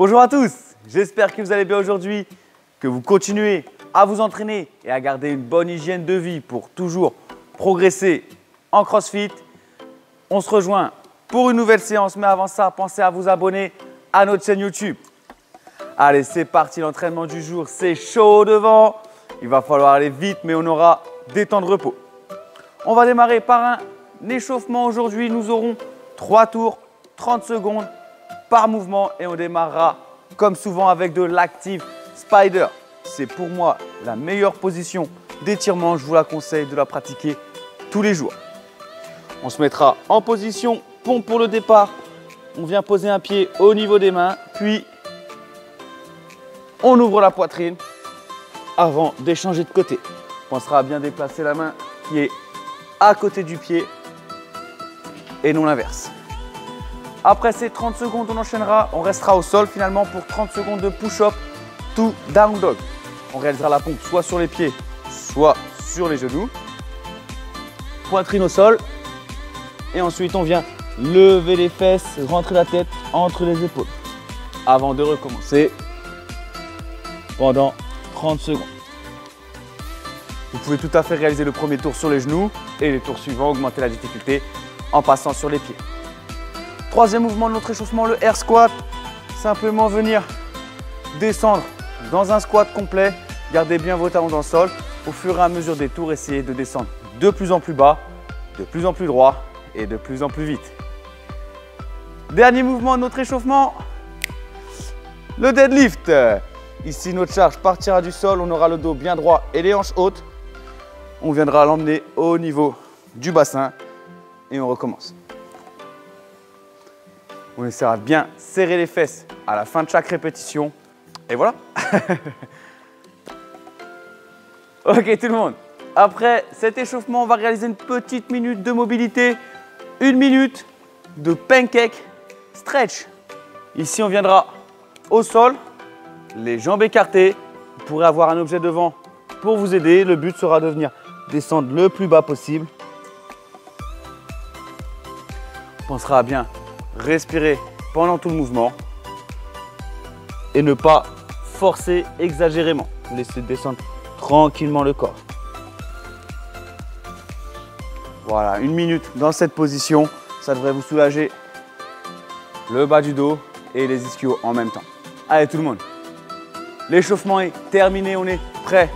Bonjour à tous, j'espère que vous allez bien aujourd'hui, que vous continuez à vous entraîner et à garder une bonne hygiène de vie pour toujours progresser en CrossFit. On se rejoint pour une nouvelle séance, mais avant ça, pensez à vous abonner à notre chaîne YouTube. Allez, c'est parti, l'entraînement du jour, c'est chaud devant. Il va falloir aller vite, mais on aura des temps de repos. On va démarrer par un échauffement aujourd'hui. Nous aurons 3 tours, 30 secondes par mouvement et on démarrera comme souvent avec de l'Active Spider. C'est pour moi la meilleure position d'étirement. Je vous la conseille de la pratiquer tous les jours. On se mettra en position pompe pour le départ. On vient poser un pied au niveau des mains, puis on ouvre la poitrine avant d'échanger de côté. On pensera à bien déplacer la main qui est à côté du pied et non l'inverse. Après ces 30 secondes, on enchaînera, on restera au sol finalement pour 30 secondes de push-up to down dog. On réalisera la pompe soit sur les pieds, soit sur les genoux. Poitrine au sol. Et ensuite, on vient lever les fesses, rentrer la tête entre les épaules. Avant de recommencer pendant 30 secondes. Vous pouvez tout à fait réaliser le premier tour sur les genoux et les tours suivants, augmenter la difficulté en passant sur les pieds. Troisième mouvement de notre échauffement, le air squat. Simplement venir descendre dans un squat complet. Gardez bien vos talons dans le sol. Au fur et à mesure des tours, essayez de descendre de plus en plus bas, de plus en plus droit et de plus en plus vite. Dernier mouvement de notre échauffement, le deadlift. Ici, notre charge partira du sol. On aura le dos bien droit et les hanches hautes. On viendra l'emmener au niveau du bassin et on recommence. On essaiera de bien serrer les fesses à la fin de chaque répétition. Et voilà. Ok tout le monde. Après cet échauffement, on va réaliser une petite minute de mobilité. 1 minute de pancake stretch. Ici, on viendra au sol, les jambes écartées. Vous pourrez avoir un objet devant pour vous aider. Le but sera de venir descendre le plus bas possible. On pensera à bien respirer pendant tout le mouvement et ne pas forcer exagérément. Laissez descendre tranquillement le corps. Voilà, 1 minute dans cette position. Ça devrait vous soulager le bas du dos et les ischios en même temps. Allez tout le monde, l'échauffement est terminé. On est prêt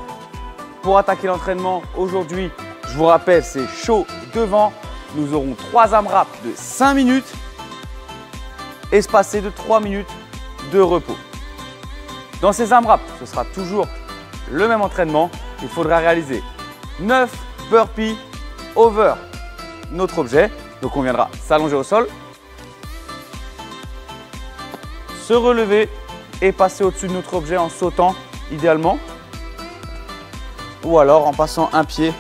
pour attaquer l'entraînement. Aujourd'hui, je vous rappelle, c'est chaud devant. Nous aurons 3 AMRAP de 5 minutes, espacés de 3 minutes de repos. Dans ces AMRAP, ce sera toujours le même entraînement. Il faudra réaliser 9 burpees over notre objet. Donc on viendra s'allonger au sol, se relever et passer au-dessus de notre objet en sautant idéalement. Ou alors en passant un pied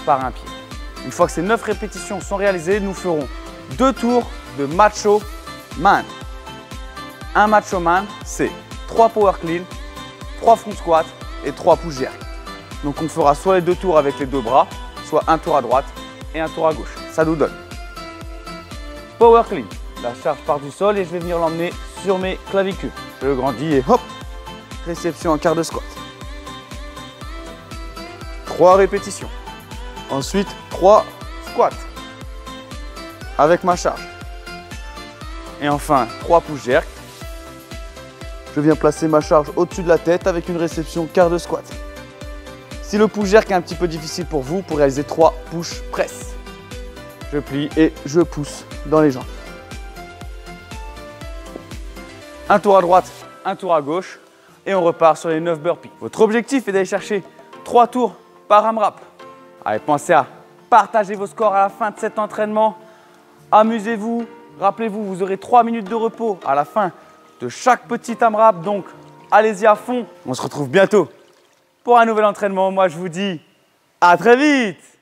par un pied. Une fois que ces 9 répétitions sont réalisées, nous ferons 2 tours de macho man. Un macho man, c'est 3 power clean, 3 front squat et 3 push jerk. Donc on fera soit les 2 tours avec les 2 bras, soit un tour à droite et un tour à gauche. Ça nous donne power clean. La charge part du sol et je vais venir l'emmener sur mes clavicules. Je grandis et hop, réception en quart de squat. 3 répétitions. Ensuite, 3 squats avec ma charge. Et enfin, 3 push jerk. Je viens placer ma charge au-dessus de la tête avec une réception quart de squat. Si le push jerk est un petit peu difficile pour vous, pour réaliser 3 push press. Je plie et je pousse dans les jambes. Un tour à droite, un tour à gauche et on repart sur les 9 burpees. Votre objectif est d'aller chercher 3 tours par AMRAP. Allez, pensez à partager vos scores à la fin de cet entraînement. Amusez-vous. Rappelez-vous, vous aurez 3 minutes de repos à la fin de chaque petit AMRAP. Donc, allez-y à fond. On se retrouve bientôt pour un nouvel entraînement. Moi, je vous dis à très vite.